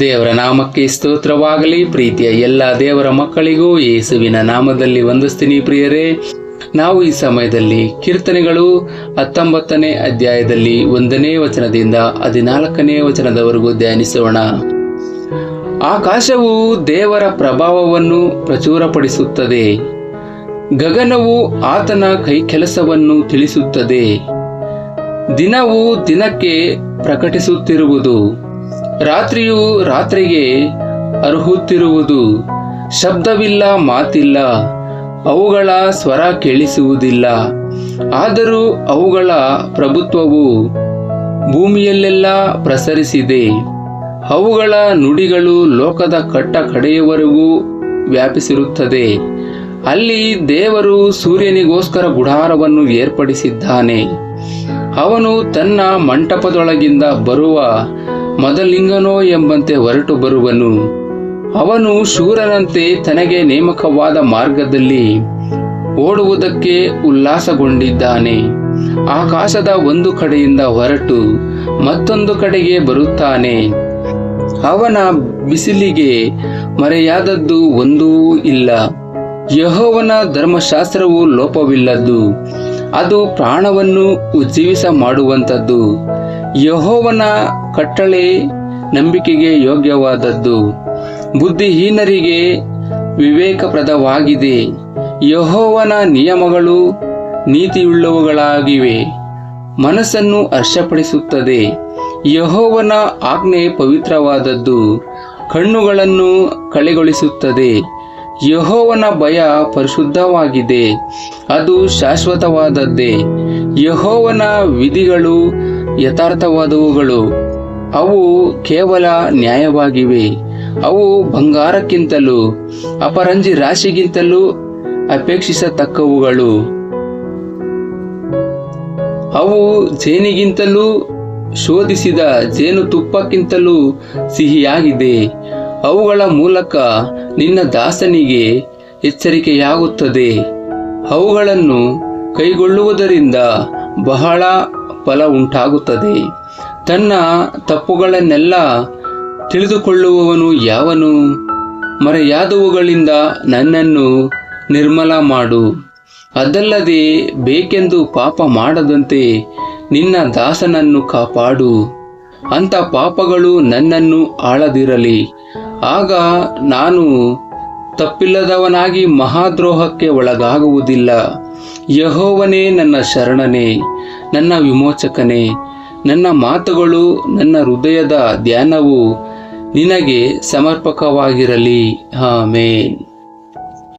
ದೇವರ ನಾಮಕ್ಕೆ ಸ್ತೋತ್ರವಾಗಲಿ. ಪ್ರೀತಿಯ ಎಲ್ಲ ದೇವರ ಮಕ್ಕಳಿಗೂ ಯೇಸುವಿನ ನಾಮದಲ್ಲಿ ವಂದಿಸ್ತೀನಿ ಪ್ರಿಯರೇ. ನಾವು ಈ ಸಮಯದಲ್ಲಿ ಕೀರ್ತನೆಗಳು 19ನೇ ಅಧ್ಯಾಯದಲ್ಲಿ 1ನೇ ವಚನದಿಂದ 14ನೇ ವಚನದವರೆಗೂ ಧ್ಯಾನಿಸೋಣ. ಆಕಾಶವು ದೇವರ ಪ್ರಭಾವವನ್ನು ಪ್ರಚುರಪಡಿಸುತ್ತದೆ, ಗಗನವು ಆತನ ಕೈಕೆಲಸವನ್ನು ತಿಳಿಸುತ್ತದೆ. ದಿನವು ದಿನಕ್ಕೆ ಪ್ರಕಟಿಸುತ್ತಿರುವುದು, ರಾತ್ರಿಯು ರಾತ್ರಿಗೆ ಅರುಹುತ್ತಿರುವುದು. ಶಬ್ದವಿಲ್ಲ, ಮಾತಿಲ್ಲ, ಅವುಗಳ ಸ್ವರ ಕೇಳಿಸುವುದಿಲ್ಲ. ಆದರೂ ಅವುಗಳ ಪ್ರಭುತ್ವವು ಭೂಮಿಯಲ್ಲೆಲ್ಲ ಪ್ರಸರಿಸಿದೆ. ಅವುಗಳ ನುಡಿಗಳು ಲೋಕದ ಕಟ್ಟ ಕಡೆಯವರೆಗೂ ವ್ಯಾಪಿಸಿರುತ್ತದೆ. ಅಲ್ಲಿ ದೇವರು ಸೂರ್ಯನಿಗೋಸ್ಕರ ಗುಡಾರವನ್ನು ಏರ್ಪಡಿಸಿದ್ದಾನೆ. ಅವನು ತನ್ನ ಮಂಟಪದೊಳಗಿಂದ ಬರುವ ಮೊದಲಿಂಗನೋ ಎಂಬಂತೆ ಹೊರಟು ಬರುವನು. ಅವನು ಶೂರನಂತೆ ತನಗೆ ನೇಮಕವಾದ ಮಾರ್ಗದಲ್ಲಿ ಓಡುವುದಕ್ಕೆ ಉಲ್ಲಾಸಗೊಂಡಿದ್ದಾನೆ. ಆಕಾಶದ ಒಂದು ಕಡೆಯಿಂದ ಹೊರಟು ಮತ್ತೊಂದು ಕಡೆಗೆ ಬರುತ್ತಾನೆ. ಅವನ ಬಿಸಿಲಿಗೆ ಮರೆಯಾದದ್ದು ಒಂದೂ ಇಲ್ಲ. ಯೆಹೋವನ ಧರ್ಮಶಾಸ್ತ್ರವು ಲೋಪವಿಲ್ಲದ್ದು, ಅದು ಪ್ರಾಣವನ್ನು ಉಜ್ಜೀವಿಸ ಮಾಡುವಂಥದ್ದು. ಯೆಹೋವನ ಕಟ್ಟಳೆ ನಂಬಿಕೆಗೆ ಯೋಗ್ಯವಾದದ್ದು, ಬುದ್ಧಿಹೀನರಿಗೆ ವಿವೇಕಪ್ರದವಾಗಿದೆ. ಯೆಹೋವನ ನಿಯಮಗಳು ನೀತಿಯುಳ್ಳವುಗಳಾಗಿವೆ, ಮನಸ್ಸನ್ನು ಹರ್ಷಪಡಿಸುತ್ತದೆ. ಯೆಹೋವನ ಆಜ್ಞೆ ಪವಿತ್ರವಾದದ್ದು, ಕಣ್ಣುಗಳನ್ನು ಕಳೆಗೊಳಿಸುತ್ತದೆ. ಯೆಹೋವನ ಭಯ ಪರಿಶುದ್ಧವಾಗಿದೆ, ಅದು ಶಾಶ್ವತವಾದದ್ದೇ. ಯೆಹೋವನ ವಿಧಿಗಳು ಯಥಾರ್ಥವಾದವುಗಳು, ಅವು ಕೇವಲ ನ್ಯಾಯವಾಗಿವೆ. ಅವು ಬಂಗಾರಕ್ಕಿಂತಲೂ ಅಪರಂಜಿ ರಾಶಿಗಿಂತಲೂ ಅಪೇಕ್ಷಿಸತಕ್ಕವುಗಳು. ಅವು ಜೇನಿಗಿಂತಲೂ ಶೋಧಿಸಿದ ಜೇನುತುಪ್ಪಕ್ಕಿಂತಲೂ ಸಿಹಿಯಾಗಿದೆ. ಅವುಗಳ ಮೂಲಕ ನಿನ್ನ ದಾಸನಿಗೆ ಎಚ್ಚರಿಕೆಯಾಗುತ್ತದೆ. ಅವುಗಳನ್ನು ಕೈಗೊಳ್ಳುವುದರಿಂದ ಬಹಳ ಫಲ ಉಂಟಾಗುತ್ತದೆ. ತನ್ನ ತಪ್ಪುಗಳನ್ನೆಲ್ಲ ತಿಳಿದುಕೊಳ್ಳುವವನು ಯಾವನು? ಮರೆಯಾದವುಗಳಿಂದ ನನ್ನನ್ನು ನಿರ್ಮಲ ಮಾಡು. ಅದಲ್ಲದೆ ಬೇಕೆಂದು ಪಾಪ ಮಾಡದಂತೆ ನಿನ್ನ ದಾಸನನ್ನು ಕಾಪಾಡು. ಅಂಥ ಪಾಪಗಳು ನನ್ನನ್ನು ಆಳದಿರಲಿ. ಆಗ ನಾನು ತಪ್ಪಿಲ್ಲದವನಾಗಿ ಮಹಾದ್ರೋಹಕ್ಕೆ ಒಳಗಾಗುವುದಿಲ್ಲ. ಯೆಹೋವನೇ ನನ್ನ ಶರಣನೇ, ನನ್ನ ವಿಮೋಚಕನೇ. ನನ್ನ ಮಾತುಗಳು, ನನ್ನ ಹೃದಯದ ಧ್ಯಾನವು ನಿನಗೆ ಸಮರ್ಪಕವಾಗಿರಲಿ. ಆಮೆನ್.